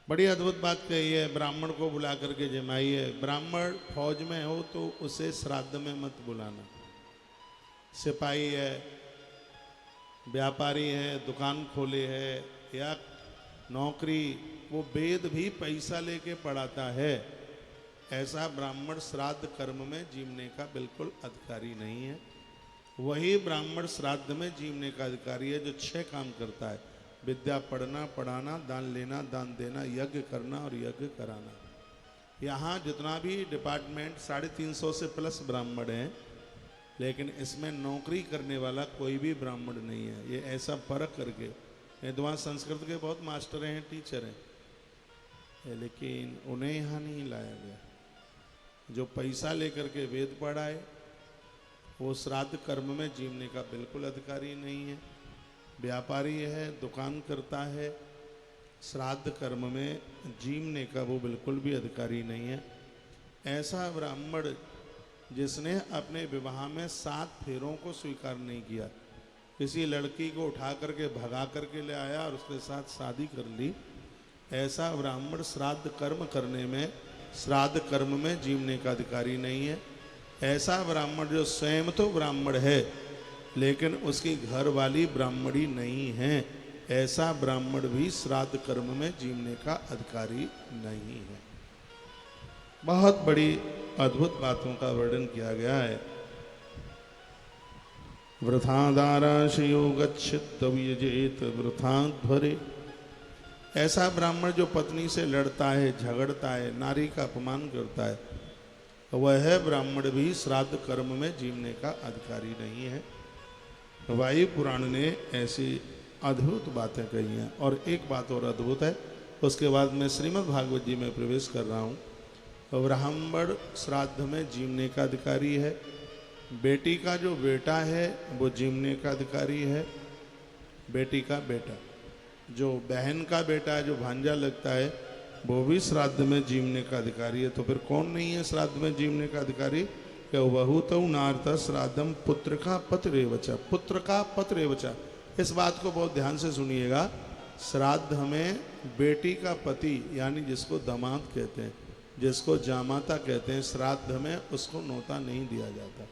बड़ी अद्भुत बात कही है, ब्राह्मण को बुला करके जमाइए। ब्राह्मण फौज में हो तो उसे श्राद्ध में मत बुलाना। सिपाही है, व्यापारी है, दुकान खोले है या नौकरी, वो वेद भी पैसा लेके पढ़ाता है, ऐसा ब्राह्मण श्राद्ध कर्म में जीवने का बिल्कुल अधिकारी नहीं है। वही ब्राह्मण श्राद्ध में जीवने का अधिकारी है जो 6 काम करता है: विद्या पढ़ना, पढ़ाना, दान लेना, दान देना, यज्ञ करना और यज्ञ कराना। यहाँ जितना भी डिपार्टमेंट 350 से प्लस ब्राह्मण हैं, लेकिन इसमें नौकरी करने वाला कोई भी ब्राह्मण नहीं है। ये ऐसा फर्क करके, ये तो वहाँ संस्कृत के बहुत मास्टर हैं, टीचर हैं, लेकिन उन्हें यहाँ नहीं लाया गया। जो पैसा लेकर के वेद पढ़ाए वो श्राद्ध कर्म में जीवने का बिल्कुल अधिकारी नहीं है। व्यापारी है, दुकान करता है, श्राद्ध कर्म में जीवने का वो बिल्कुल भी अधिकारी नहीं है। ऐसा ब्राह्मण जिसने अपने विवाह में 7 फेरों को स्वीकार नहीं किया, किसी लड़की को उठा करके भगा करके ले आया और उसके साथ शादी कर ली, ऐसा ब्राह्मण श्राद्ध कर्म करने में, श्राद्ध कर्म में जीवने का अधिकारी नहीं है। ऐसा ब्राह्मण जो स्वयं तो ब्राह्मण है लेकिन उसकी घर वाली ब्राह्मणी नहीं है, ऐसा ब्राह्मण भी श्राद्ध कर्म में जीवने का अधिकारी नहीं है। बहुत बड़ी अद्भुत बातों का वर्णन किया गया है। वृथादाराशयो गच्छितव्यजेत वृथाध्वरे। ऐसा ब्राह्मण जो पत्नी से लड़ता है, झगड़ता है, नारी का अपमान करता है, वह ब्राह्मण भी श्राद्ध कर्म में जीवने का अधिकारी नहीं है। वायु पुराण ने ऐसी अद्भुत बातें कही हैं। और एक बात और अद्भुत है, उसके बाद मैं श्रीमद् भागवत जी में प्रवेश कर रहा हूँ। ब्राह्मण श्राद्ध में जीवने का अधिकारी है। बेटी का जो बेटा है वो जीवने का अधिकारी है। बेटी का बेटा, जो बहन का बेटा है, जो भांजा लगता है, वो भी श्राद्ध में जीवने का अधिकारी है। तो फिर कौन नहीं है श्राद्ध में जीवने का अधिकारी? बहुतौ नार्थ श्राद्धम पुत्र का पतिरेवचा। पुत्र का पतिरेवचा, इस बात को बहुत ध्यान से सुनिएगा। श्राद्ध में बेटी का पति यानी जिसको दामाद कहते हैं, जिसको जामाता कहते हैं, श्राद्ध में उसको नोता नहीं दिया जाता।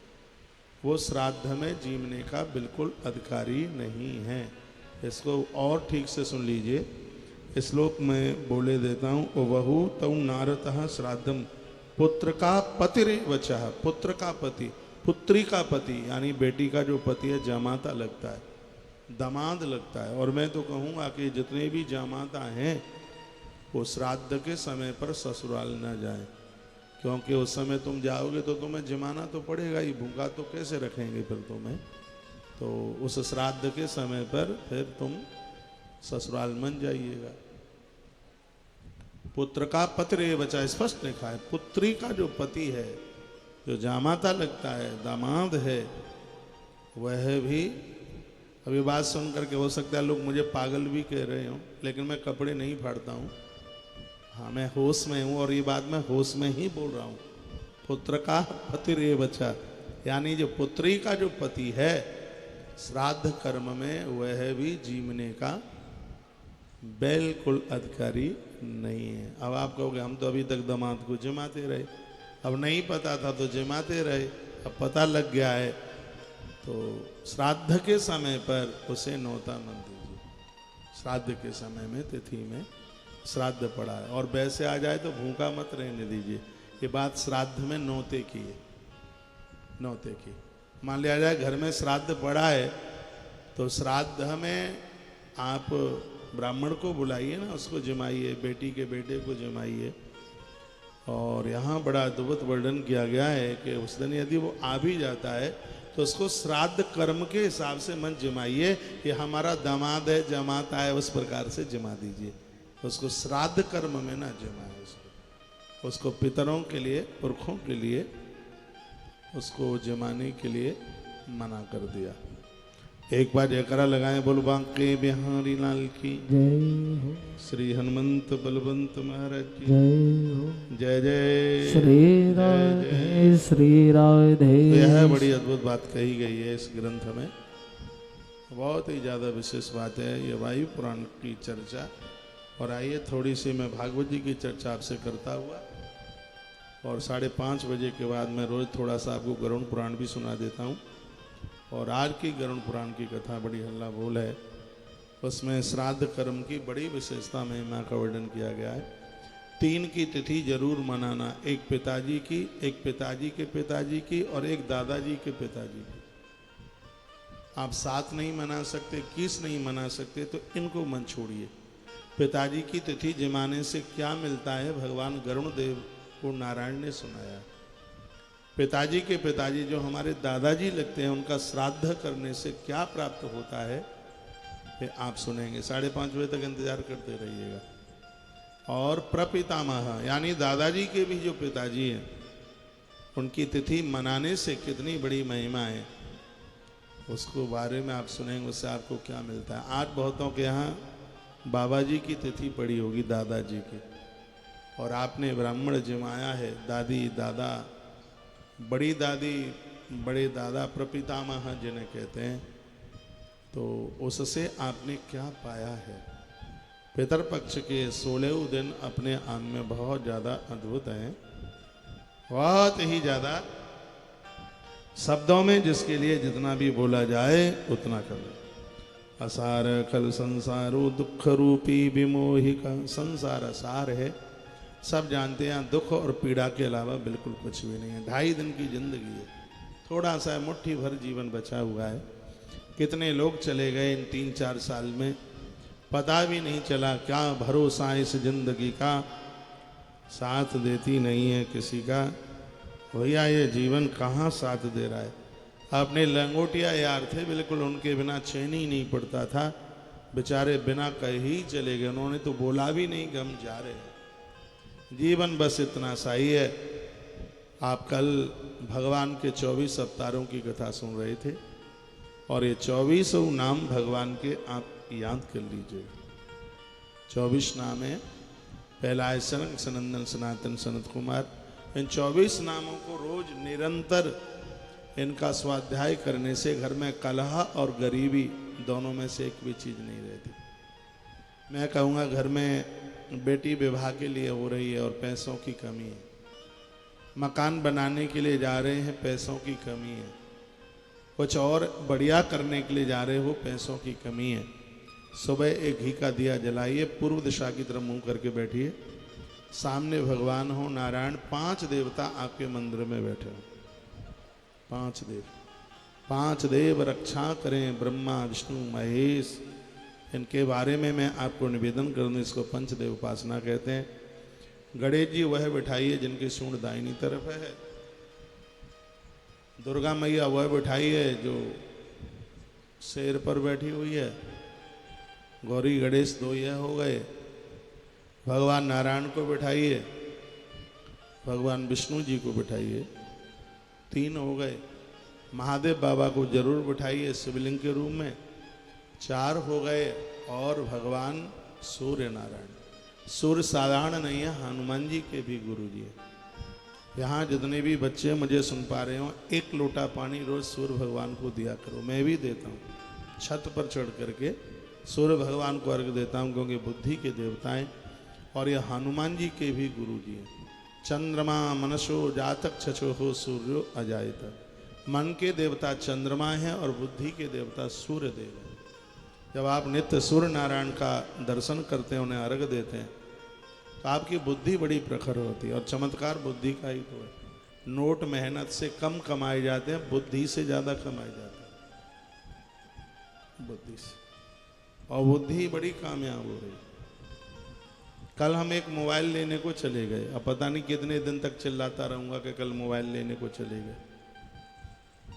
वो श्राद्ध में जीवने का बिल्कुल अधिकारी नहीं है। इसको और ठीक से सुन लीजिए। श्लोक में बोले देता हूँ। वहु तौ नारतः श्राद्धम पुत्र का पतिरेवचा। पुत्र का पति, पुत्री का पति यानी बेटी का जो पति है जामाता लगता है, दामाद लगता है। और मैं तो कहूँगा कि जितने भी जामाता हैं वो श्राद्ध के समय पर ससुराल न जाएं, क्योंकि उस समय तुम जाओगे तो तुम्हें जमाना तो पड़ेगा ही, भूखा तो कैसे रखेंगे फिर तुम्हें। तो उस श्राद्ध के समय पर फिर तुम ससुराल मन जाइएगा। पुत्र का पतिरेवचा स्पष्ट लिखा है। पुत्री का जो पति है, जो जामाता लगता है, दामाद है, वह भी। अभी बात सुन करके हो सकता है लोग मुझे पागल भी कह रहे हो, लेकिन मैं कपड़े नहीं फाड़ता हूँ। हाँ, मैं होश में हूँ और ये बात मैं होश में ही बोल रहा हूँ। पुत्र का पतिरेवचा यानी जो पुत्री का जो पति है, श्राद्ध कर्म में वह भी जीवने का बिल्कुल अधिकारी नहीं है। अब आप कहोगे हम तो अभी तक दामाद को जमाते रहे, अब नहीं पता था तो जमाते रहे, अब पता लग गया है तो श्राद्ध के समय पर उसे नोता मत दीजिए। श्राद्ध के समय में, तिथि में श्राद्ध पड़ा है और वैसे आ जाए तो भूखा मत रहने दीजिए। ये बात श्राद्ध में नोते की है, नोते की। मान लिया जाए घर में श्राद्ध पड़ा है तो श्राद्ध में आप ब्राह्मण को बुलाइए ना, उसको जमाइए, बेटी के बेटे को जमाइए। और यहाँ बड़ा अद्भुत वर्णन किया गया है कि उस दिन यदि वो आ भी जाता है तो उसको श्राद्ध कर्म के हिसाब से मत जमाइए कि हमारा दामाद है, जमाता है, उस प्रकार से जमा दीजिए। उसको श्राद्ध कर्म में ना जमाए। उसको पितरों के लिए, पुरखों के लिए उसको जमाने के लिए मना कर दिया। एक बार जयकारा लगाएं, बोल बांके बिहारी लाल की जय हो। श्री हनुमंत बलवंत महाराज की जय हो। जय जय श्री राधे श्री राधे। तो यह बड़ी अद्भुत बात कही गई है इस ग्रंथ में। बहुत ही ज़्यादा विशेष बात है। ये वायु पुराण की चर्चा और आइए थोड़ी सी मैं भागवत जी की चर्चा आपसे करता हुआ, और 5:30 बजे के बाद मैं रोज़ थोड़ा सा आपको गरुड़ पुराण भी सुना देता हूँ। और आज की गरुड़ पुराण की कथा बड़ी हल्ला बोल है। उसमें श्राद्ध कर्म की बड़ी विशेषता महिमा का वर्णन किया गया है। 3 की तिथि जरूर मनाना, एक पिताजी की, एक पिताजी के पिताजी की और एक दादाजी के पिताजी की। आप 7 नहीं मना सकते, 21 नहीं मना सकते, तो इनको मन छोड़िए। पिताजी की तिथि जमाने से क्या मिलता है, भगवान गरुड़ देव को नारायण ने सुनाया। पिताजी के पिताजी जो हमारे दादाजी लगते हैं, उनका श्राद्ध करने से क्या प्राप्त होता है, ये आप सुनेंगे। 5:30 बजे तक इंतजार करते रहिएगा। और प्रपितामह यानी दादाजी के भी जो पिताजी हैं, उनकी तिथि मनाने से कितनी बड़ी महिमा है, उसको बारे में आप सुनेंगे। उससे आपको क्या मिलता है। आज बहुतों के यहाँ बाबा जी की तिथि पड़ी होगी, दादाजी की, और आपने ब्राह्मण जमाया है। दादी, दादा, बड़ी दादी, बड़े दादा, प्रपितामह जिन्हें कहते हैं, तो उससे आपने क्या पाया है। पितरपक्ष के 16 दिन अपने आप में बहुत ज़्यादा अद्भुत हैं, बहुत ही ज़्यादा। शब्दों में जिसके लिए जितना भी बोला जाए उतना कम। असार खल संसारो दुख रूपी विमोहिका। संसार असार है, सब जानते हैं। दुख और पीड़ा के अलावा बिल्कुल कुछ भी नहीं है। 2.5 दिन की जिंदगी है, थोड़ा सा मुट्ठी भर जीवन बचा हुआ है। कितने लोग चले गए इन 3-4 साल में, पता भी नहीं चला। क्या भरोसा इस जिंदगी का, साथ देती नहीं है किसी का। भैया ये जीवन कहाँ साथ दे रहा है। अपने लंगोटिया यार थे बिल्कुल, उनके बिना चैन ही नहीं पड़ता था। बेचारे बिना कहे ही चले गए। उन्होंने तो बोला भी नहीं कि हम जा रहे हैं। जीवन बस इतना सा ही है। आप कल भगवान के 24 अवतारों की कथा सुन रहे थे, और ये 24 नाम भगवान के आप याद कर लीजिए। 24 नाम है। पहला है सनक सनंदन सनातन सनत कुमार। इन 24 नामों को रोज निरंतर इनका स्वाध्याय करने से घर में कलह और गरीबी दोनों में से एक भी चीज़ नहीं रहती। मैं कहूँगा घर में बेटी विवाह के लिए हो रही है और पैसों की कमी है। मकान बनाने के लिए जा रहे हैं, पैसों की कमी है। कुछ और बढ़िया करने के लिए जा रहे हो, पैसों की कमी है। सुबह एक घी का दिया जलाइए, पूर्व दिशा की तरफ मुंह करके बैठिए। सामने भगवान हो नारायण, 5 देवता आपके मंदिर में बैठे हो। 5 देव रक्षा करें, ब्रह्मा विष्णु महेश। इनके बारे में मैं आपको निवेदन कर दूं। इसको पंचदेव उपासना कहते हैं। गणेश जी वह बिठाइए जिनकी सूंड दाहिनी तरफ है। दुर्गा मैया वह बिठाइए जो शेर पर बैठी हुई है। गौरी गणेश 2 यह हो गए। भगवान नारायण को बिठाइए, भगवान विष्णु जी को बिठाइए, 3 हो गए। महादेव बाबा को जरूर बिठाइए शिवलिंग के रूप में, 4 हो गए। और भगवान सूर्य नारायण, सूर्य साधारण नहीं है, हनुमान जी के भी गुरु जी है। यहाँ जितने भी बच्चे मुझे सुन पा रहे हो, 1 लोटा पानी रोज सूर्य भगवान को दिया करो। मैं भी देता हूँ, छत पर चढ़ करके सूर्य भगवान को अर्घ देता हूँ, क्योंकि बुद्धि के देवताएं और ये हनुमान जी के भी गुरु जी हैं। चंद्रमा मनसो जातक छछो हो सूर्यो अजायत। मन के देवता चंद्रमा हैं और बुद्धि के देवता सूर्य देव हैं। जब आप नित्य सूर्य नारायण का दर्शन करते हैं, उन्हें अर्घ देते हैं, तो आपकी बुद्धि बड़ी प्रखर होती है। और चमत्कार बुद्धि का ही तो है। नोट मेहनत से कम कमाए जाते हैं, बुद्धि से ज़्यादा कमाए जाते हैं, बुद्धि से। और बुद्धि बड़ी कामयाब हो रही। कल हम एक मोबाइल लेने को चले गए। अब पता नहीं कितने दिन तक चिल्लाता रहूँगा कि कल मोबाइल लेने को चले गए।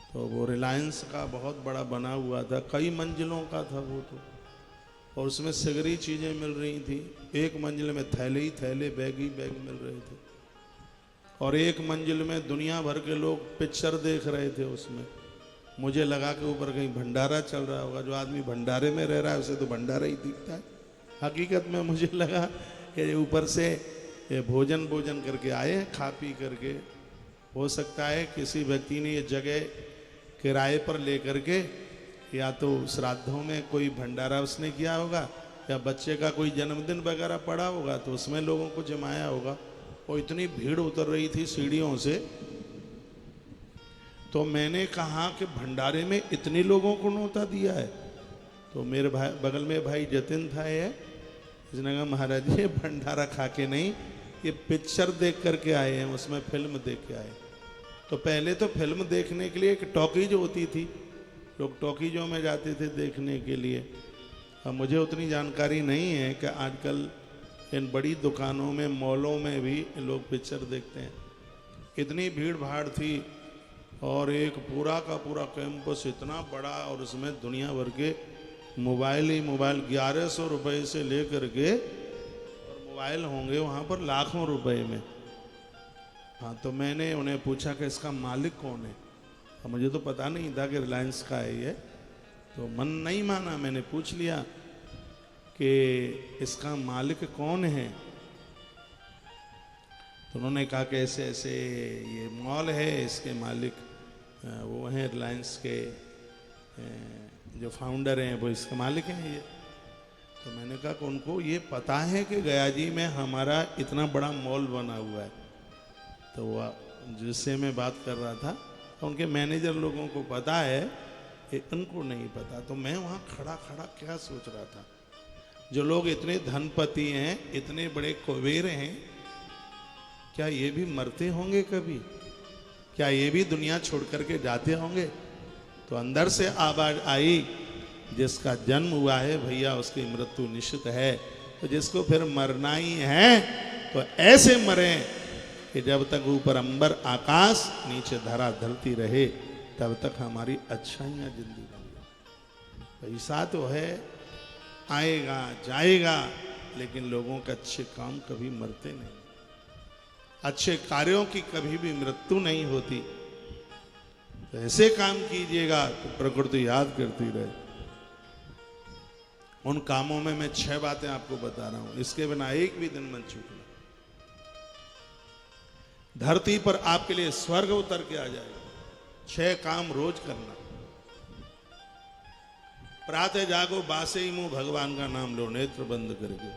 तो वो रिलायंस का बहुत बड़ा बना हुआ था, कई मंजिलों का था वो तो, और उसमें सगरी चीज़ें मिल रही थी। एक मंजिल में थैले ही थैले, बैग ही बैग मिल रहे थे। और एक मंजिल में दुनिया भर के लोग पिक्चर देख रहे थे उसमें। मुझे लगा कि ऊपर कहीं भंडारा चल रहा होगा। जो आदमी भंडारे में रह रहा है उसे तो भंडारा ही दिखता है। हकीकत में मुझे लगा कि ऊपर से ये भोजन करके आए हैं, खा पी करके। हो सकता है किसी व्यक्ति ने ये जगह किराए पर ले करके, या तो श्राद्धों में कोई भंडारा उसने किया होगा, या बच्चे का कोई जन्मदिन वगैरह पड़ा होगा तो उसमें लोगों को जमाया होगा। और इतनी भीड़ उतर रही थी सीढ़ियों से, तो मैंने कहा कि भंडारे में इतने लोगों को न्योता दिया है। तो मेरे भाई बगल में भाई जतिन था, ये इसने कहा महाराज जी ये भंडारा खा के नहीं, ये पिक्चर देख करके आए हैं, उसमें फिल्म देख के आए। तो पहले तो फिल्म देखने के लिए एक टॉकीज होती थी, लोग टॉकीजों में जाते थे देखने के लिए। अब मुझे उतनी जानकारी नहीं है कि आजकल इन बड़ी दुकानों में, मॉलों में भी लोग पिक्चर देखते हैं। इतनी भीड़ भाड़ थी और एक पूरा का पूरा कैंपस इतना बड़ा, और उसमें दुनिया भर के मोबाइल ही मोबाइल, 1100 रुपये से लेकर के, और मोबाइल होंगे वहाँ पर लाखों रुपए में। हाँ, तो मैंने उन्हें पूछा कि इसका मालिक कौन है। अब मुझे तो पता नहीं था कि रिलायंस का है ये, तो मन नहीं माना, मैंने पूछ लिया कि इसका मालिक कौन है। तो उन्होंने कहा कि ऐसे ऐसे ये मॉल है, इसके मालिक वो हैं रिलायंस के जो फाउंडर हैं, वो इसके मालिक हैं ये। तो मैंने कहा कि उनको ये पता है कि गयाजी में हमारा इतना बड़ा मॉल बना हुआ है। तो वह जिससे मैं बात कर रहा था, तो उनके मैनेजर लोगों को पता है, ये उनको नहीं पता। तो मैं वहाँ खड़ा खड़ा क्या सोच रहा था, जो लोग इतने धनपति हैं, इतने बड़े कुबेर हैं, क्या ये भी मरते होंगे कभी? क्या ये भी दुनिया छोड़ करके जाते होंगे? तो अंदर से आवाज आई, जिसका जन्म हुआ है भैया उसकी मृत्यु निश्चित है। तो जिसको फिर मरना ही है तो ऐसे मरे कि जब तक ऊपर अंबर आकाश, नीचे धरा धरती रहे, तब तक हमारी अच्छाइयाँ जिंदगी बन। पैसा तो है, आएगा जाएगा, लेकिन लोगों के अच्छे काम कभी मरते नहीं, अच्छे कार्यों की कभी भी मृत्यु नहीं होती। तो ऐसे काम कीजिएगा तो प्रकृति याद करती रहे। उन कामों में मैं 6 बातें आपको बता रहा हूं, इसके बिना एक भी दिन मत चूकना। धरती पर आपके लिए स्वर्ग उतर के आ जाएगा। 6 काम रोज करना। प्रातः जागो, बासे ही मुंह भगवान का नाम लो नेत्र बंद करके,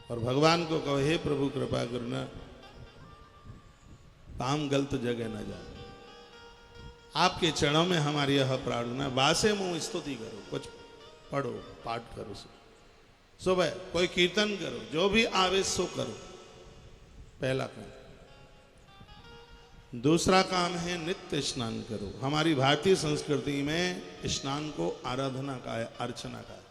और भगवान को कहो हे प्रभु कृपा करना, काम गलत जगह न जाए। आपके चरणों में हमारी यह प्रार्थना। बासे मुंह स्तुति करो, कुछ पढ़ो, पाठ करो, सुबह कोई कीर्तन करो, जो भी आवे सो करो, पहला काम। दूसरा काम है नित्य स्नान करो। हमारी भारतीय संस्कृति में स्नान को आराधना का है, अर्चना का है,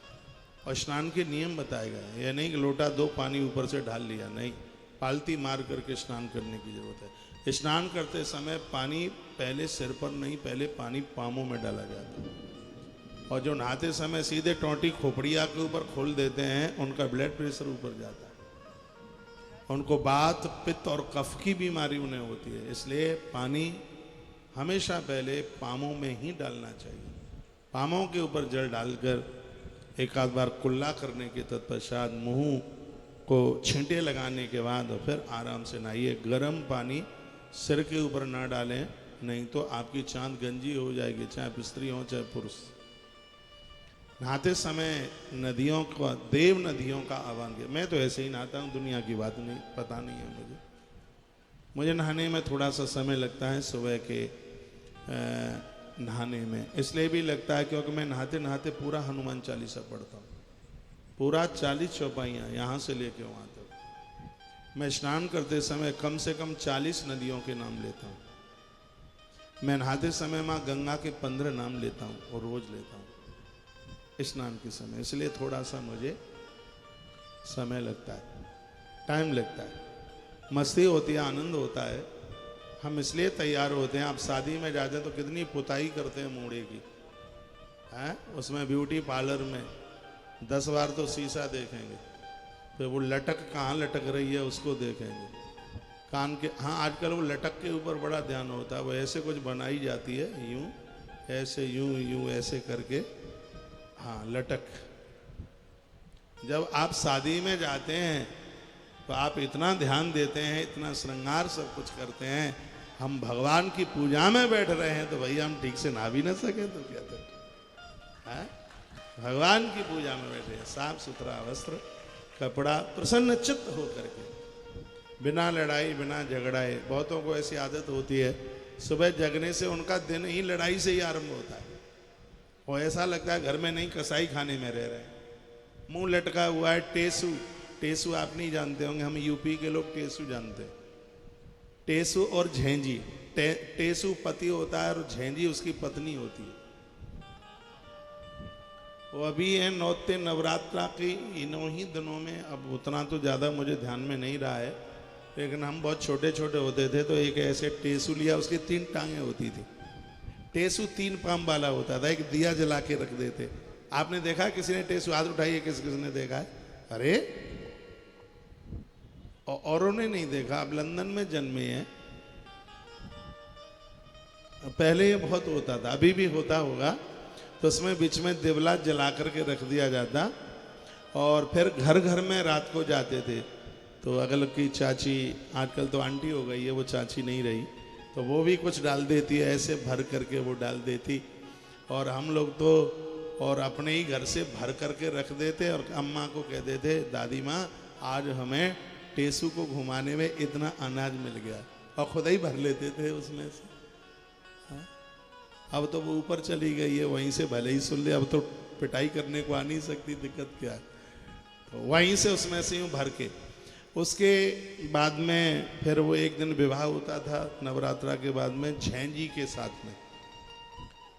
और स्नान के नियम बताए गए हैं। यह नहीं कि लोटा 2 पानी ऊपर से ढाल लिया, नहीं, पालती मार करके स्नान करने की जरूरत है। स्नान करते समय पानी पहले सिर पर नहीं, पहले पानी पामों में डाला जाता है। और जो नहाते समय सीधे टोंटी खोपड़िया के ऊपर खोल देते हैं, उनका ब्लड प्रेशर ऊपर जाता है, उनको वात, पित्त और कफ की बीमारी उन्हें होती है। इसलिए पानी हमेशा पहले पामों में ही डालना चाहिए। पामों के ऊपर जल डालकर एक आध बार कुल्ला करने के तत्पश्चात मुंह को छींटे लगाने के बाद और फिर आराम से नहाइए। गर्म पानी सिर के ऊपर ना डालें, नहीं तो आपकी चांद गंजी हो जाएगी, चाहे स्त्री हो चाहे पुरुष। नहाते समय नदियों का, देव नदियों का आह्वान किया। मैं तो ऐसे ही नहाता हूँ, दुनिया की बात नहीं, पता नहीं है मुझे नहाने में थोड़ा सा समय लगता है सुबह के नहाने में। इसलिए भी लगता है क्योंकि मैं नहाते नहाते पूरा हनुमान चालीसा पढ़ता हूँ, पूरा 40 चौपाइयाँ यहाँ से लेके वहाँ तक। मैं स्नान करते समय कम से कम 40 नदियों के नाम लेता हूँ। मैं नहाते समय माँ गंगा के 15 नाम लेता हूँ, और रोज लेता हूँ स्नान के समय। इसलिए थोड़ा सा मुझे समय लगता है, टाइम लगता है। मस्ती होती है, आनंद होता है, हम इसलिए तैयार होते हैं। आप शादी में जाते हैं तो कितनी पुताई करते हैं मूड़े की, हैं? उसमें ब्यूटी पार्लर में 10 बार तो शीशा देखेंगे, फिर वो लटक कहाँ लटक रही है उसको देखेंगे, कान के, हाँ आजकल वो लटक के ऊपर बड़ा ध्यान होता है। वो ऐसे कुछ बनाई जाती है, यूं ऐसे, यूं यूं ऐसे करके, हाँ लटक। जब आप शादी में जाते हैं तो आप इतना ध्यान देते हैं, इतना श्रृंगार सब कुछ करते हैं। हम भगवान की पूजा में बैठ रहे हैं तो भैया हम ठीक से नहा भी ना सके तो क्या करें? भगवान की पूजा में बैठे हैं, साफ सुथरा वस्त्र, कपड़ा, प्रसन्न चित्त होकर के, बिना लड़ाई बिना झगड़ाए। बहुतों को ऐसी आदत होती है, सुबह जगने से उनका दिन ही लड़ाई से ही आरंभ होता है। और ऐसा लगता है घर में नहीं कसाई खाने में रह रहे हैं। मुंह लटका हुआ है टेसू। टेसू आप नहीं जानते होंगे, हम यूपी के लोग टेसू जानते हैं। टेसू और झेंजी। टेसू पति होता है और झेंजी उसकी पत्नी होती है। वो अभी है नौते नवरात्रा की इन्हों ही दिनों में, अब उतना तो ज़्यादा मुझे ध्यान में नहीं रहा है, लेकिन हम बहुत छोटे छोटे होते थे तो एक ऐसे टेसू लिया, उसकी 3 टांगें होती थी। टेसू 3 पाम वाला होता था, एक दिया जला के रख देते। आपने देखा किसी ने टेसू? हाथ उठाइए, किसने देखा है? अरे औरों ने नहीं देखा, आप लंदन में जन्मे हैं। पहले ये बहुत होता था, अभी भी होता होगा। तो उसमें बीच में दिवला जला करके रख दिया जाता और फिर घर घर में रात को जाते थे। तो अगल की चाची, आजकल तो आंटी हो गई है, वो चाची नहीं रही, तो वो भी कुछ डाल देती है, ऐसे भर करके वो डाल देती। और हम लोग तो और अपने ही घर से भर करके रख देते और अम्मा को कह देते, दादी माँ आज हमें टेसू को घुमाने में इतना अनाज मिल गया, और खुद ही भर लेते थे उसमें से। हाँ? अब तो वो ऊपर चली गई है, वहीं से भले ही सुन ले, अब तो पिटाई करने को आ नहीं सकती, दिक्कत क्या है। तो वहीं से उसमें से यूँ भर के, उसके बाद में फिर वो एक दिन विवाह होता था नवरात्रा के बाद में झेंजी के साथ में।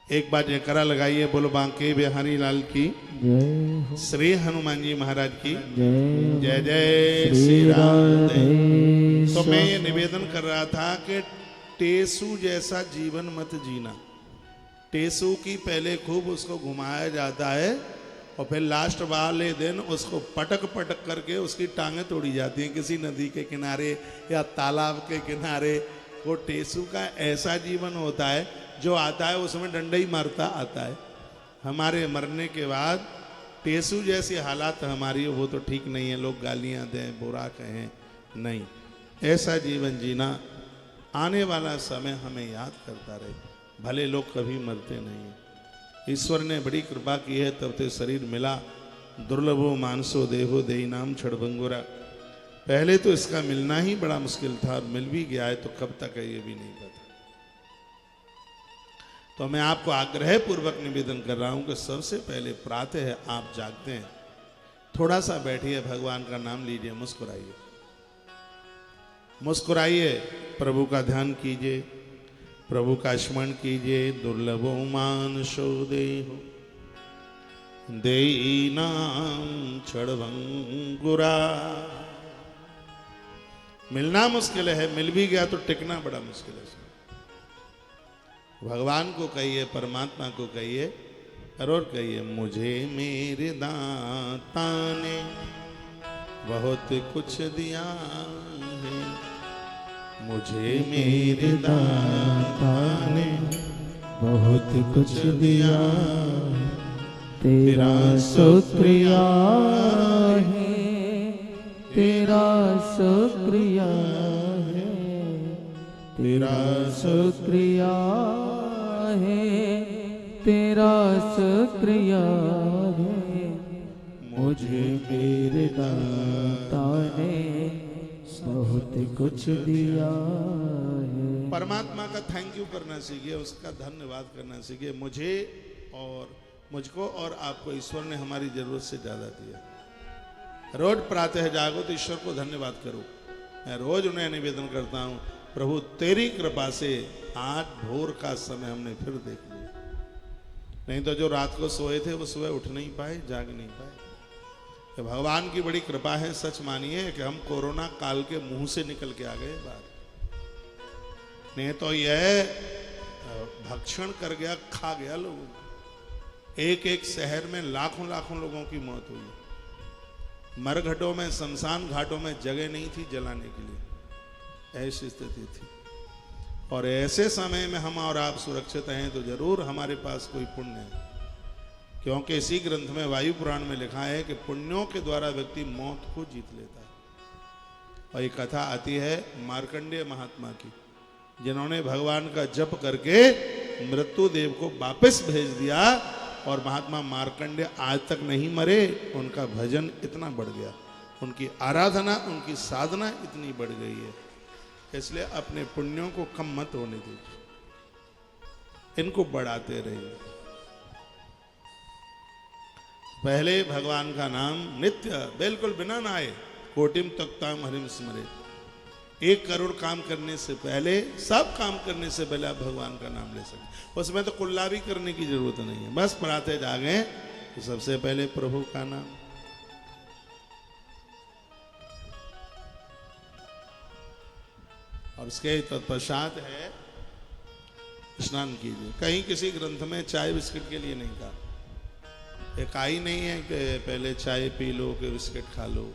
एक बार जयकारा लगाइए, बोलो बांके बिहारी लाल की जय हो। श्री हनुमान जी महाराज की जय जय जय श्री राधे। तो राधे। मैं ये निवेदन कर रहा था कि टेसू जैसा जीवन मत जीना। टेसू की पहले खूब उसको घुमाया जाता है और फिर लास्ट वाले दिन उसको पटक पटक करके उसकी टांगें तोड़ी जाती हैं किसी नदी के किनारे या तालाब के किनारे। वो टेसू का ऐसा जीवन होता है, जो आता है उसमें डंडा ही मारता आता है। हमारे मरने के बाद टेसू जैसी हालात हमारी वो तो ठीक नहीं है, लोग गालियां दें, बुरा कहें, नहीं। ऐसा जीवन जीना, आने वाला समय हमें याद करता रहे, भले लोग कभी मरते नहीं हैं। ईश्वर ने बड़ी कृपा की है, तब ते शरीर मिला। दुर्लभो मानसो देहो देही नाम क्षणभंगुरा। पहले तो इसका मिलना ही बड़ा मुश्किल था, और मिल भी गया है तो कब तक है ये भी नहीं पता। तो मैं आपको आग्रह पूर्वक निवेदन कर रहा हूं कि सबसे पहले प्रातः आप जागते हैं, थोड़ा सा बैठिए, भगवान का नाम लीजिए, मुस्कुराइए, मुस्कुराइए, प्रभु का ध्यान कीजिए, प्रभु का स्मरण कीजिए। दुर्लभो मानसो देहो देही नाम क्षणभंगुरा। मिलना मुश्किल है, मिल भी गया तो टिकना बड़ा मुश्किल है। भगवान को कहिए, परमात्मा को कहिए, और कहिए, मुझे मेरे दाता ने बहुत कुछ दिया है, मुझे मेरे दाता ने बहुत कुछ दिया, तेरा शुक्रिया है, तेरा शुक्रिया है, तेरा शुक्रिया है, तेरा शुक्रिया है, मुझे मेरे दाता ने बहुत कुछ दिया है। परमात्मा का थैंक यू करना सीखिए, उसका धन्यवाद करना सीखिए। मुझे और मुझको और आपको ईश्वर ने हमारी जरूरत से ज्यादा दिया। रोज प्रातः जागो तो ईश्वर को धन्यवाद करो। मैं रोज उन्हें निवेदन करता हूँ, प्रभु तेरी कृपा से आज भोर का समय हमने फिर देख लिया, नहीं तो जो रात को सोए थे वो सुबह उठ नहीं पाए, जाग नहीं पाए। तो भगवान की बड़ी कृपा है, सच मानिए कि हम कोरोना काल के मुंह से निकल के आ गए बाहर। नहीं तो यह भक्षण कर गया, खा गया लोगों को। एक एक शहर में लाखों लाखों लोगों की मौत हुई। मरघटों में, शमशान घाटों में जगह नहीं थी जलाने के लिए, ऐसी स्थिति थी। और ऐसे समय में हम और आप सुरक्षित हैं तो जरूर हमारे पास कोई पुण्य है, क्योंकि इसी ग्रंथ में वायु पुराण में लिखा है कि पुण्यों के द्वारा व्यक्ति मौत को जीत लेता है। और ये कथा आती है मार्कंडेय महात्मा की, जिन्होंने भगवान का जप करके मृत्यु देव को वापस भेज दिया और महात्मा मार्कंडेय आज तक नहीं मरे, उनका भजन इतना बढ़ गया, उनकी आराधना, उनकी साधना इतनी बढ़ गई है। इसलिए अपने पुण्यों को कम मत होने दीजिए, इनको बढ़ाते रहिए। पहले भगवान का नाम नित्य बिल्कुल बिना नहाए, कोटिम तक्ताम हरिम स्मरे। 1 करोड़ काम करने से पहले, सब काम करने से पहले आप भगवान का नाम ले सकते। उसमें तो कुल्ला भी करने की जरूरत नहीं है, बस पढ़ाते जागे तो सबसे पहले प्रभु का नाम। और उसके तत्पश्चात है स्नान कीजिए। कहीं किसी ग्रंथ में चाय बिस्किट के लिए नहीं कहा, एक आई नहीं है कि पहले चाय पी लो कि बिस्किट खा लो,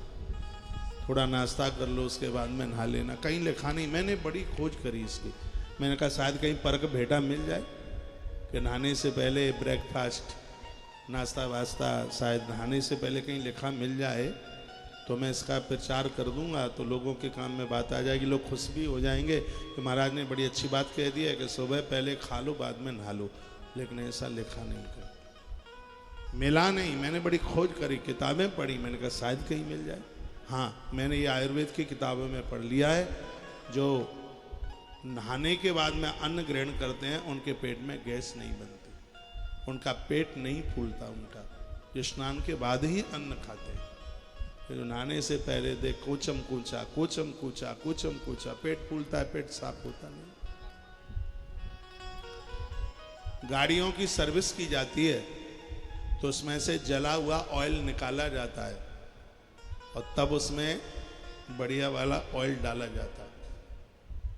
थोड़ा नाश्ता कर लो उसके बाद में नहा लेना, कहीं लिखा नहीं। मैंने बड़ी खोज करी इसकी, मैंने कहा शायद कहीं परक भेटा मिल जाए कि नहाने से पहले ब्रेकफास्ट, नाश्ता वास्ता, शायद नहाने से पहले कहीं लिखा मिल जाए तो मैं इसका प्रचार कर दूंगा, तो लोगों के काम में बात आ जाएगी, लोग खुश भी हो जाएंगे कि महाराज ने बड़ी अच्छी बात कह दी है कि सुबह पहले खा लो बाद में नहा लो। लेकिन ऐसा लिखा नहीं कर, मिला नहीं। मैंने बड़ी खोज करी, किताबें पढ़ी, मैंने कहा शायद कहीं मिल जाए। हाँ, मैंने ये आयुर्वेद की किताबों में पढ़ लिया है, जो नहाने के बाद में अन्न ग्रहण करते हैं उनके पेट में गैस नहीं बनती, उनका पेट नहीं फूलता, उनका जो स्नान के बाद ही अन्न खाते हैं। फिर नहाने से पहले देख कोचम कूचा, कोचम कूचा, कोचम कूचा, पेट फूलता है, पेट साफ होता नहीं। गाड़ियों की सर्विस की जाती है तो उसमें से जला हुआ ऑयल निकाला जाता है और तब उसमें बढ़िया वाला ऑयल डाला जाता है।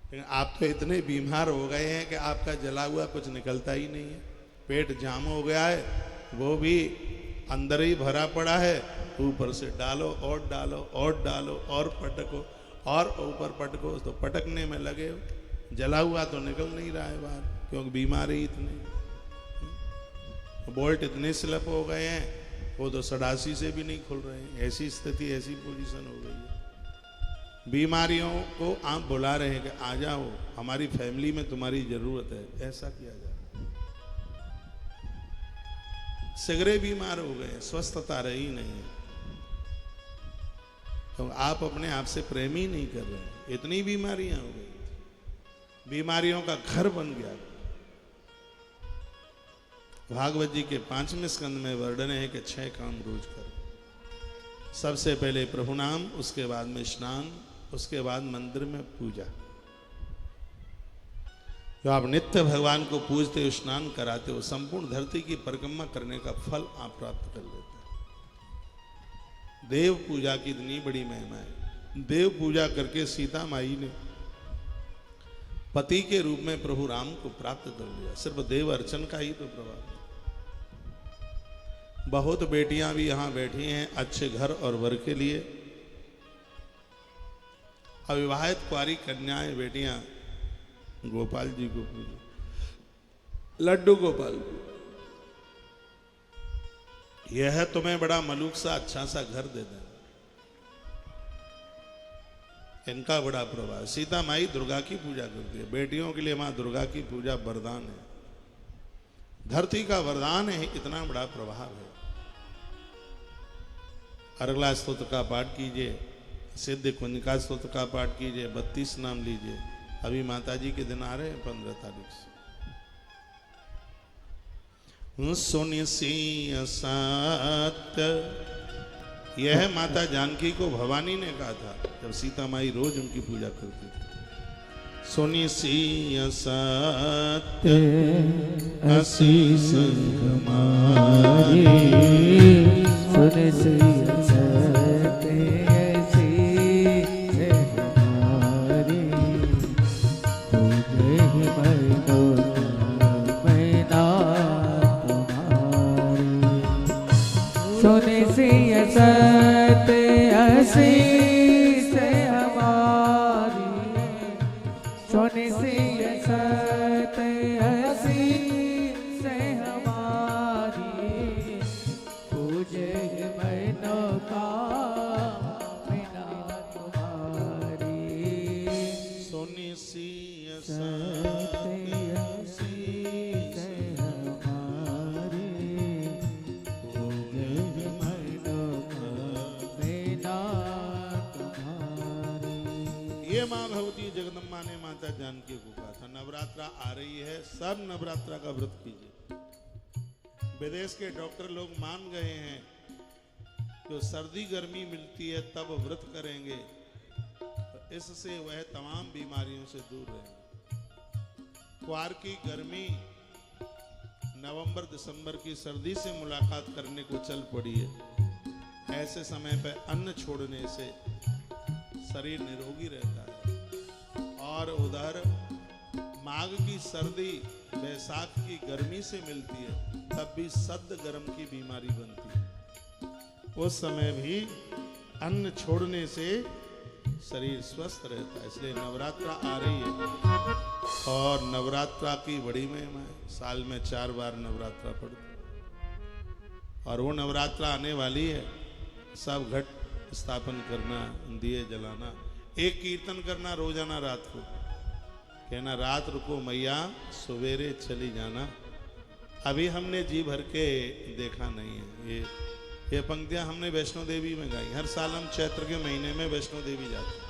लेकिन आप तो इतने बीमार हो गए हैं कि आपका जला हुआ कुछ निकलता ही नहीं है, पेट जाम हो गया है, वो भी अंदर ही भरा पड़ा है, ऊपर से डालो और डालो और डालो और पटको और ऊपर पटको, तो पटकने में लगे हो, जला हुआ तो निकल नहीं रहा है बाहर, क्योंकि बीमारी इतनी, बोल्ट इतने स्लिप हो गए हैं, वो तो सड़ासी से भी नहीं खुल रहे हैं। ऐसी स्थिति, ऐसी पोजीशन हो गई है। बीमारियों को आप बुला रहे हैं कि आ जाओ, हमारी फैमिली में तुम्हारी जरूरत है, ऐसा किया जाए। सिगरे बीमार हो गए, स्वस्थता रही नहीं, तो आप अपने आप से प्रेम ही नहीं कर रहे हैं, इतनी बीमारियां हो गई, बीमारियों का घर बन गया। भागवत जी के 5वें स्कंद में वर्णन है कि 6 काम रोज करो। सबसे पहले प्रभु नाम, उसके बाद में स्नान, उसके बाद मंदिर में पूजा। जो आप नित्य भगवान को पूजते हो, स्नान कराते हो, संपूर्ण धरती की परिक्रमा करने का फल आप प्राप्त कर लेते हो। देव पूजा की इतनी बड़ी महिमा है। देव पूजा करके सीता माई ने पति के रूप में प्रभु राम को प्राप्त कर लिया। सिर्फ देव अर्चन का ही तो प्रभाव। बहुत बेटियां भी यहां बैठी हैं अच्छे घर और वर के लिए। अविवाहित कुंवारी कन्याएं बेटियां गोपाल जी को पूजो, लड्डू गोपाल को। यह तुम्हें बड़ा मलूक सा अच्छा सा घर दे दें, इनका बड़ा प्रभाव। सीता माई दुर्गा की पूजा करती है, बेटियों के लिए मां दुर्गा की पूजा वरदान है, धरती का वरदान है, इतना बड़ा प्रभाव है। अर्गला स्तोत्र का पाठ कीजिए, सिद्ध कुंजिका स्तोत्र का पाठ कीजिए, 32 नाम लीजिए। अभी माता जी के दिन आ रहे हैं 15 तारीख से। सुनि सिंह सत्य, यह माता जानकी को भवानी ने कहा था जब सीता माई रोज उनकी पूजा करती थी। सुनि सिंह सत्य असीस मारी, सुनि सिंह सत्य असीस हमारी, तुझे मनो मैना तुम्हारी। सुनि सिंह सत्य असीस हमारी, सुनि सिंह सत्य असीस हमारी, पूजे मनो कामना तुम्हारी। सुनि सिंह सत्य असीस हमारी, ये माँ भगवती जगदम्बा ने माता जानकी को कहा था नवरात्रा आ रही है, सब नवरात्रा का व्रत कीजिए। विदेश के डॉक्टर लोग मान गए हैं जो सर्दी गर्मी मिलती है तब व्रत करेंगे, तो इससे वह तमाम बीमारियों से दूर रहेंगे। क्वार की गर्मी नवंबर दिसंबर की सर्दी से मुलाकात करने को चल पड़ी है। ऐसे समय पर अन्न छोड़ने से शरीर निरोगी रहता है। और उधर माघ की सर्दी बैसाख की गर्मी से मिलती है, तब भी सद्द गर्म की बीमारी बनती है। उस समय भी अन्न छोड़ने से शरीर स्वस्थ रहता है। इसलिए नवरात्रा आ रही है और नवरात्रा की बड़ी महिमा है। साल में 4 बार नवरात्रा पड़ती है और वो नवरात्रा आने वाली है। सब घट स्थापन करना, दिए जलाना, एक कीर्तन करना रोजाना रात को, कहना रात रुको मैया सवेरे चली जाना। अभी हमने जी भर के देखा नहीं है। ये पंक्तियां हमने वैष्णो देवी में गाई। हर साल हम चैत्र के महीने में वैष्णो देवी जाते हैं।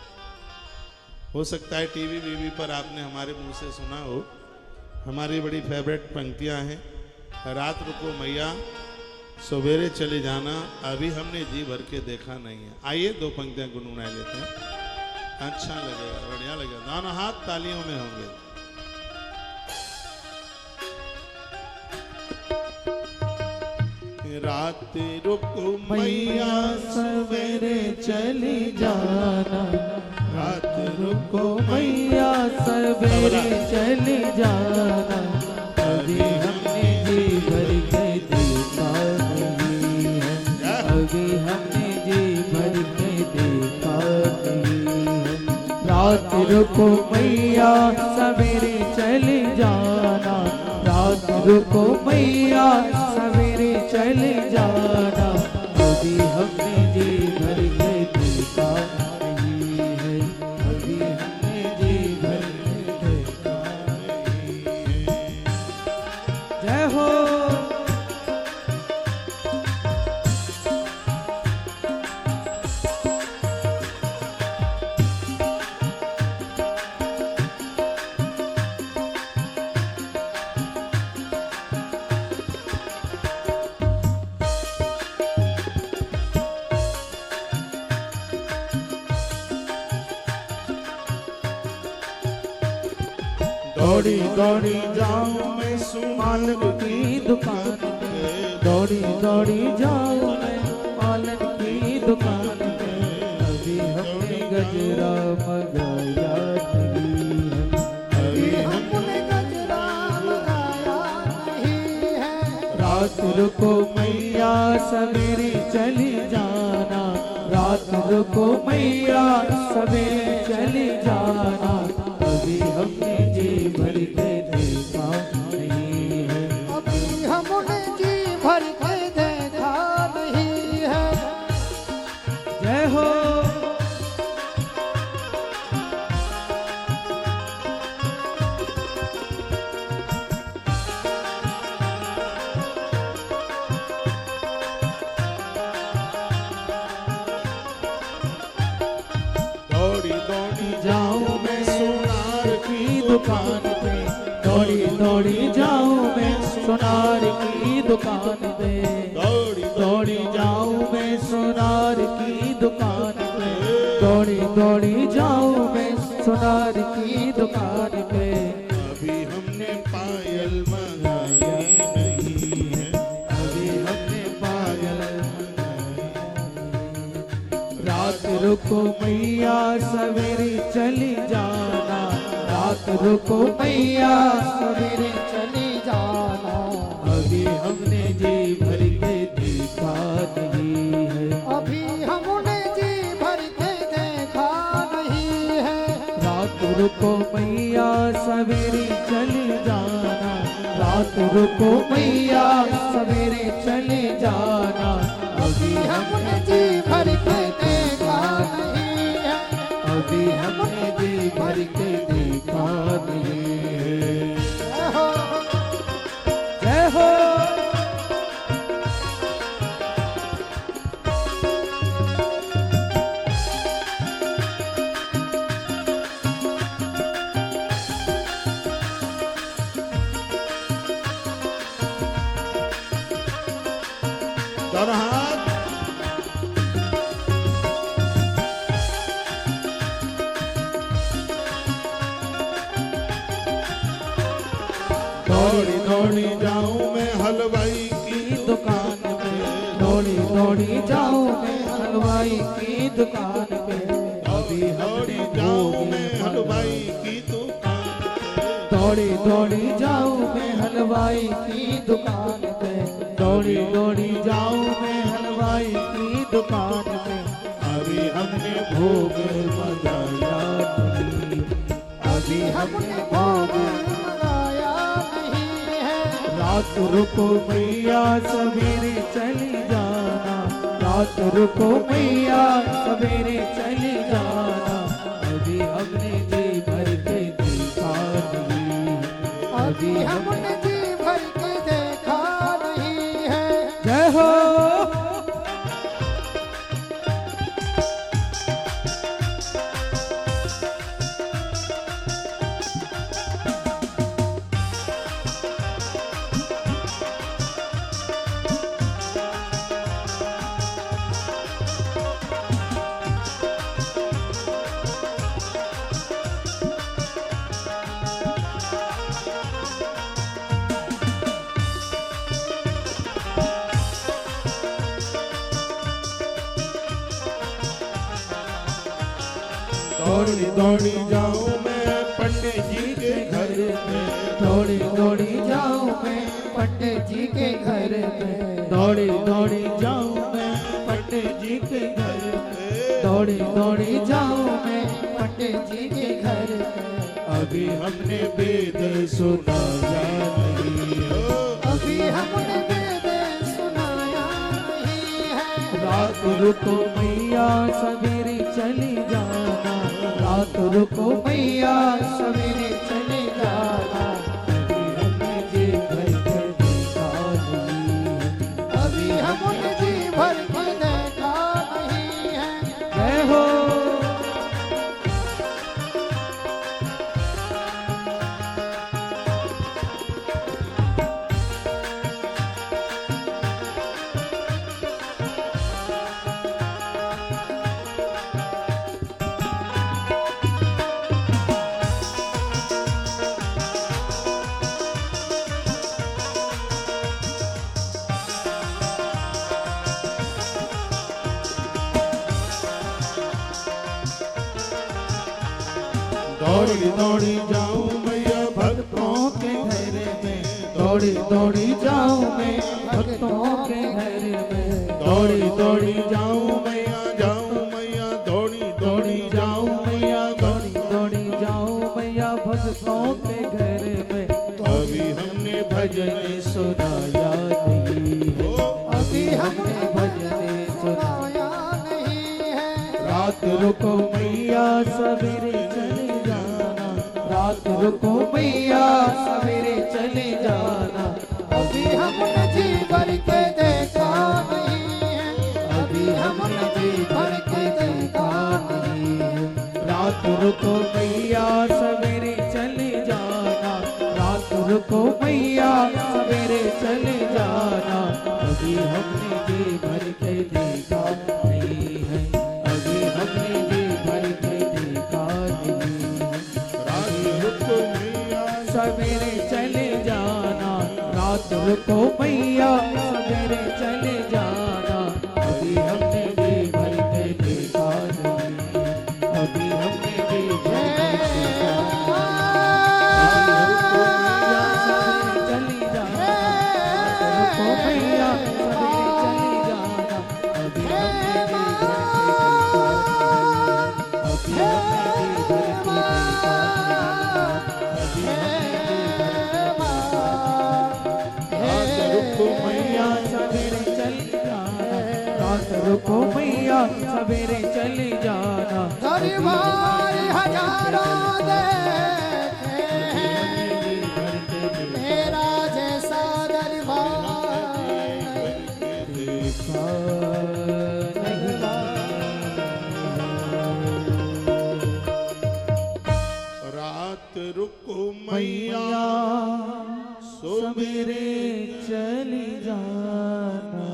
हो सकता है टीवी वीवी पर आपने हमारे मुंह से सुना हो। हमारी बड़ी फेवरेट पंक्तियां हैं, रात रुको मैया सवेरे चले जाना, अभी हमने जी भर के देखा नहीं है। आइए 2 पंक्तियां गुनगुना लेते हैं, अच्छा लगेगा, बढ़िया लगेगा। दोनों हाथ तालियों में होंगे। रात रुको मैया सवेरे चली जाना, रात रुको मैया सवेरे चली जाना। अभी हमने जी भर के देखा नहीं है, अभी हमने जी भर के देखा नहीं है। रात रुको मैया सवेरे चली जाना, रात रुको मैया सवेरे चले जाना। अभी हमने जी भर के देखा नहीं है, अभी हमने जी भर के देखा नहीं है। जय हो दौड़ी दौड़ी जाऊं मैं सुमालन की दुकान पे, दौड़ी दौड़ी जाऊं मैं मालन की दुकान पे। अभी हमने गजरा मंगाया नहीं है, अभी हमने गजरा मंगाया नहीं है। रात रुको मैया सवेरे चली जाना, रात रुको मैया सवेरे चली जाना। अभी हमने जी भर के देखा नहीं है, अभी हमने जी भर के देखा नहीं है। जय हो दौड़ी दौड़ी जाऊं मैं सोनार की दुकान पे, दौड़ी दौड़ी जाऊं मैं सोनार की दुकान पे। दौड़ी दौड़ी जाऊं मैं सोनार की दुकान पे, दौड़ी दौड़ी जाऊं मैं सोनार की दुकान पे। अभी हमने पायल मंगाई नहीं है, अभी हमने पागल रात रुको मैया सवेरे चली जाना, रात रुको मैया सवेरे चली जाना। अभी हमने जी भर के देखा नहीं है, अभी हमने जी भर के देखा नहीं है। रात रुको मैया सवेरे चली जाना, रात रुको मैया सवेरे चले जाना। अभी हमने जी भर के देखा नहीं है, अभी हमने जी भर के देखा नहीं है। जय हो जय हो दौड़ी दौड़ी जाऊं मैं हलवाई की दुकान पे, दौड़ी दौड़ी जाऊं मैं हलवाई की दुकान पे, अभी दौड़ी जाऊं मैं हलवाई की दुकान पे, दौड़ी दौड़ी जाऊं मैं हलवाई की दुकान पे, दौड़ी दौड़ी जाऊं मैं हलवाई की दुकान पे, अभी हमने भोग लगाया नहीं, अभी हमने भोग लगाया नहीं है। रात रुको मैया सवेरे चली जाना, रात रुको मैया सवेरे चली जाना, अभी हमने जी भर के देखा नहीं, अभी हमने जी भर के देखा नहीं है। जय हो। दौड़ी दौड़ी जाऊं मैं पंडित जी के घर में, दौड़ी दौड़ी जाऊं मैं पंडित जी के घर में, दौड़ी दौड़ी जाऊं मैं पंडित जी के घर में, दौड़ी दौड़ी जाऊं मैं पंडित जी के घर में, अभी हमने वेद सुनाया नहीं हो, अभी हमने वेद सुनाया नहीं है। रात रुको मैया सवेरे चली जाना, रात रुको मैया सवेरे चली जाना, अभी हमने जी भर के देखा नहीं, अभी हमने जी भर के देखा नहीं है। जय हो। दौड़ी दौड़ी जाऊं मैया भक्तों के घर में, दौड़ी दौड़ी जाऊं मैं भक्तों के घर में, दौड़ी दौड़ी जाऊं मैया दौड़ी दौड़ी जाऊं मैया दौड़ी दौड़ी जाऊं मैया भक्तों के घर में, अभी हमने भजन सुनाया नहीं है, अभी हमने भजन सुनाया सुनाया नहीं है। रात रुको मैया सवेरे चले जाना, रात रुको मैया सवेरे चले जाना, अभी हमने जी भर के देखा नहीं है। अभी हमने जी भर के देखा नहीं है। रात रुको मैया सवेरे चले जाना, रात रुको मैया सवेरे चले जाना, अभी हमने जी भर के देखा नहीं है, अभी हमने जी भर के देखा नहीं है। रात रुको मैया सवेरे चले जाना, रात रुको मैया सवेरे चले जाना, अभी हमने जी भर के देखा नहीं, अभी हमने जी भर के देखा चली जाना, रात रुको मैया सवेरे चली जाना, अभी हमने जी भर के देखा नहीं, अभी हमने जी भर के देखा नहीं, अभी हमने रुको मैया सवेरे चली जाना, रात रुको मैया सवेरे चली जाना, दरबार हजारों देखे हैं, मेरा जैसा दरबार देखा नहीं। रात रुको मैया मैया सवेरे चली जाना,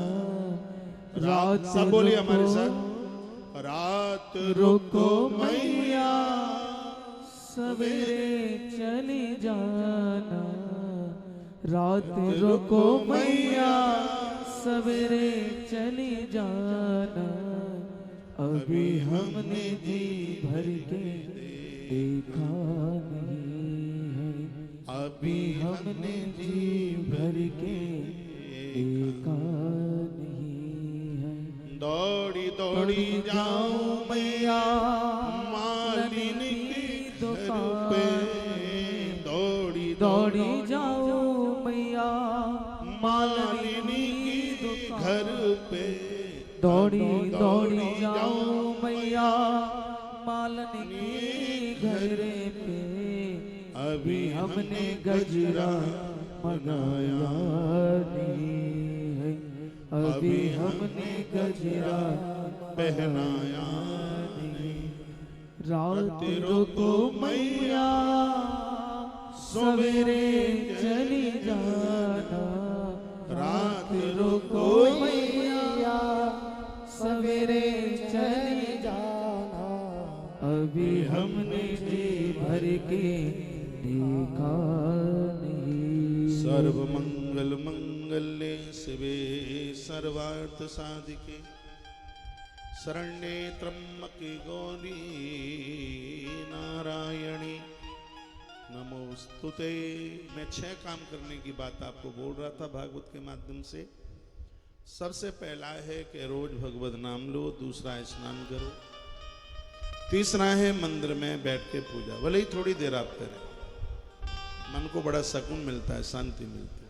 रात सब बोलिए हमारे साथ, रात रुको मैया सवेरे चली जाना, रात रुको मैया सवेरे चली जाना, अभी हमने जी भर के देखा नहीं है, अभी हमने जी भर के देखा नहीं है। दौड़ी दौड़ी जाऊं मैया मालिन की दुकान पे, दौड़ी दौड़ी जाऊं मैया मालिनी की घर पे, दौड़ी दौड़ी जाऊं मैया मालिनी घर पे, अभी हमने गजरा मंगाया नहीं है, अभी हमने गजरा पहनाया नहीं। रात रुको मैया सवेरे चली जाना, रात रुको मैया सवेरे चली जाना, अभी हमने जी भर के देखा नहीं। सर्व मंगल मंगल्ये शिवे सर्वार्थ साधिके, शरण्ये त्र्यंबके गौरी नारायणी नमोस्तुते। मैं 6 काम करने की बात आपको बोल रहा था भागवत के माध्यम से। सबसे पहला है कि रोज भगवत नाम लो, दूसरा स्नान करो, तीसरा है मंदिर में बैठ के पूजा, भले ही थोड़ी देर आप करें, मन को बड़ा सुकून मिलता है, शांति मिलती है।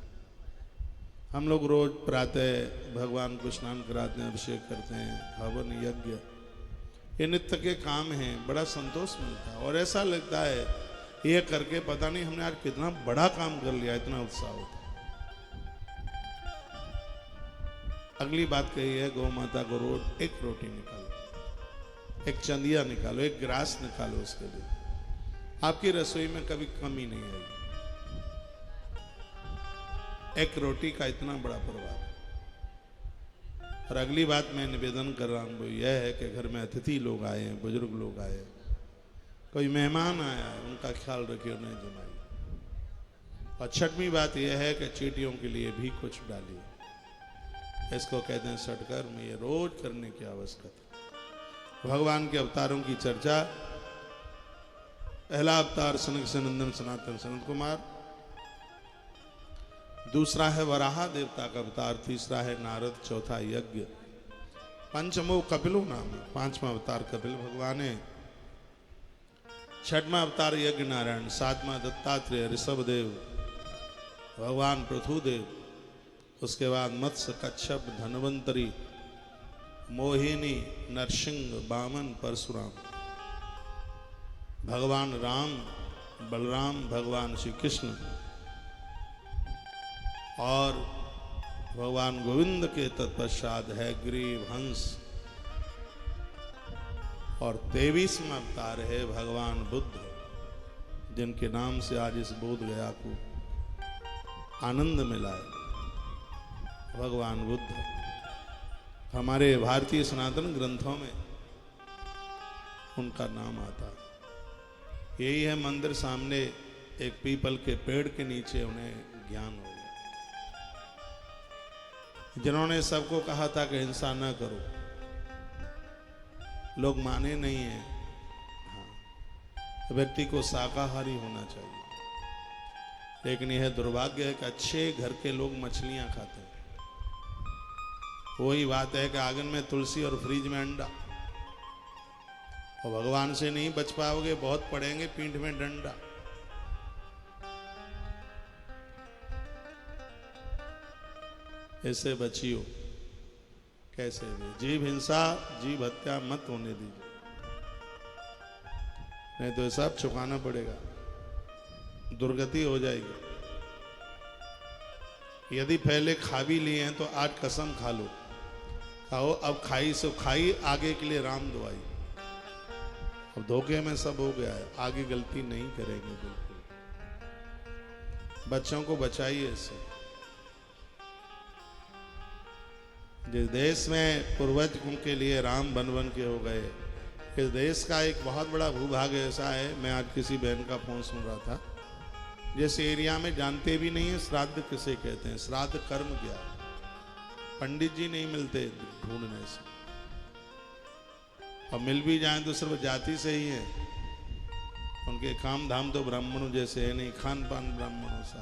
हम लोग रोज प्रातः भगवान को स्नान कराते हैं, अभिषेक करते हैं, हवन यज्ञ, ये नित्य के काम हैं, बड़ा संतोष मिलता है और ऐसा लगता है ये करके पता नहीं हमने आज कितना बड़ा काम कर लिया, इतना उत्साह होता है। अगली बात कही है, गौ माता को रोज एक रोटी निकालो, एक चंदिया निकालो, एक ग्रास निकालो, उसके लिए आपकी रसोई में कभी कमी नहीं आएगी। एक रोटी का इतना बड़ा प्रभाव है। और अगली बात मैं निवेदन कर रहा हूं वो यह है कि घर में अतिथि लोग आए हैं, बुजुर्ग लोग आए हैं, कोई मेहमान आया है, उनका ख्याल रखिए, उन्हें जमाइए। और छठवीं बात यह है कि चींटियों के लिए भी कुछ डालिए। इसको कहते हैं सटकर्म, ये रोज करने की आवश्यकता। भगवान के अवतारों की चर्चा, पहला अवतार सनक सनंदन सनातन सनत कुमार, दूसरा है वराह देवता का अवतार, तीसरा है नारद, चौथा यज्ञ, पंचमो कपिलो नाम, 5वां अवतार कपिल भगवान है, 6वां अवतार यज्ञ नारायण, 7वां दत्तात्रेय ऋषभदेव भगवान पृथुदेव, उसके बाद मत्स्य कच्छप धनवंतरी मोहिनी नरसिंह वामन परशुराम, भगवान राम बलराम भगवान श्री कृष्ण और भगवान गोविंद के तत्पश्चात है ग्रीव हंस और 23वां अवतार है भगवान बुद्ध, जिनके नाम से आज इस बोध गया को आनंद मिला है। भगवान बुद्ध हमारे भारतीय सनातन ग्रंथों में उनका नाम आता है। यही है मंदिर सामने एक पीपल के पेड़ के नीचे उन्हें ज्ञान हो गया, जिन्होंने सबको कहा था कि हिंसा न करो, लोग माने नहीं हैं। हाँ, व्यक्ति को शाकाहारी होना चाहिए, लेकिन यह दुर्भाग्य है कि अच्छे घर के लोग मछलियां खाते हैं। वही बात है कि आंगन में तुलसी और फ्रिज में अंडा, और भगवान से नहीं बच पाओगे, बहुत पड़ेंगे पीठ में डंडा। ऐसे बचियो, कैसे भी जीव हिंसा जीव हत्या मत होने दीजिए, नहीं तो सब चुकाना पड़ेगा, दुर्गति हो जाएगी। यदि पहले खा भी लिए हैं तो आज कसम खा लो, खाओ अब खाई सो खाई, आगे के लिए राम दुआई। अब धोखे में सब हो गया है, आगे गलती नहीं करेंगे बिल्कुल। बच्चों को बचाइए इससे। जिस देश में पूर्वज उनके लिए राम बन बन के हो गए, इस देश का एक बहुत बड़ा भूभाग ऐसा है। मैं आज किसी बहन का फोन सुन रहा था, जैसे एरिया में जानते भी नहीं है श्राद्ध किसे कहते हैं, श्राद्ध कर्म क्या है। पंडित जी नहीं मिलते ढूंढने से, और मिल भी जाएं तो सिर्फ जाति से ही है। उनके काम धाम तो ब्राह्मणों जैसे है नहीं, खान पान ब्राह्मणों सा।